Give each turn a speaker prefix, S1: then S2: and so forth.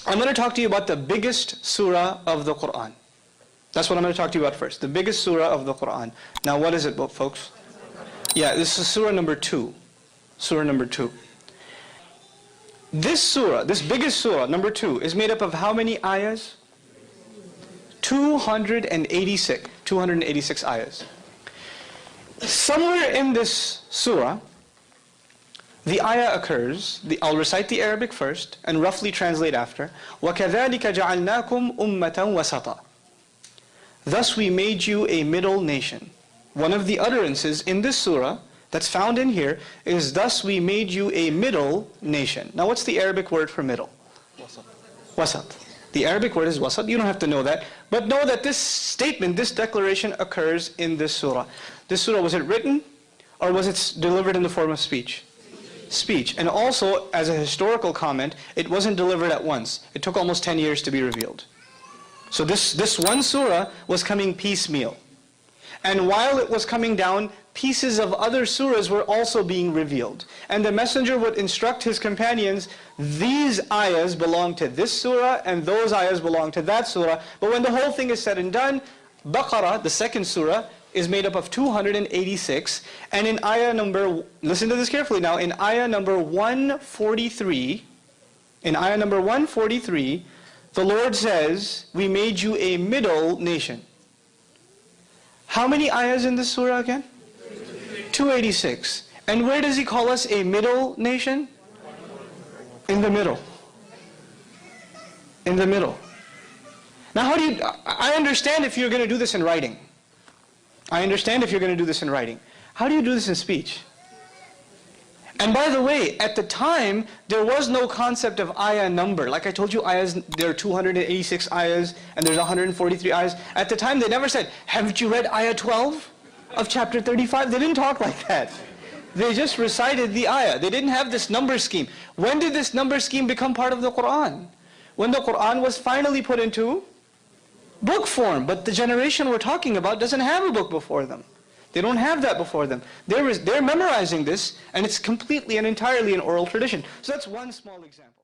S1: I'm going to talk to you about the biggest surah of the Quran. That's what I'm going to talk to you about first. The biggest surah of the Quran. Now what is it, folks? Yeah, this is surah number 2. Surah number 2. This surah, this biggest surah, number 2, is made up of how many ayahs? 286. 286 ayahs. Somewhere in this surah, the ayah occurs, I'll recite the Arabic first and roughly translate after. وَكَذَلِكَ جَعَلْنَاكُمْ أُمَّةً وَسَطًا. Thus we made you a middle nation. One of the utterances in this surah that's found in here is, thus we made you a middle nation. Now what's the Arabic word for middle? Wasat. The Arabic word is wasat. You don't have to know that. But know that this statement, this declaration occurs in this surah. This surah, was it written or was it delivered in the form of speech? Speech. And also, as a historical comment, it wasn't delivered at once. It took almost 10 years to be revealed. So this one surah was coming piecemeal. And while it was coming down, pieces of other surahs were also being revealed. And the messenger would instruct his companions, these ayahs belong to this surah and those ayahs belong to that surah. But when the whole thing is said and done, Baqarah, the second surah, is made up of 286. And in ayah number, listen to this carefully now, in ayah number 143, the Lord says, we made you a middle nation. How many ayahs in this surah again? 286. And where does He call us a middle nation? In the middle. In the middle. Now how do you, I understand if you're going to do this in writing. I understand if you're going to do this in writing. How do you do this in speech? And by the way, at the time, there was no concept of ayah number. Like I told you, ayahs, there are 286 ayahs, and there's 143 ayahs. At the time, they never said, haven't you read ayah 12 of chapter 35? They didn't talk like that. They just recited the ayah. They didn't have this number scheme. When did this number scheme become part of the Quran? When the Quran was finally put into book form. But the generation we're talking about doesn't have a book before them. They don't have that before them. They're memorizing this, and it's completely and entirely an oral tradition. So that's one small example.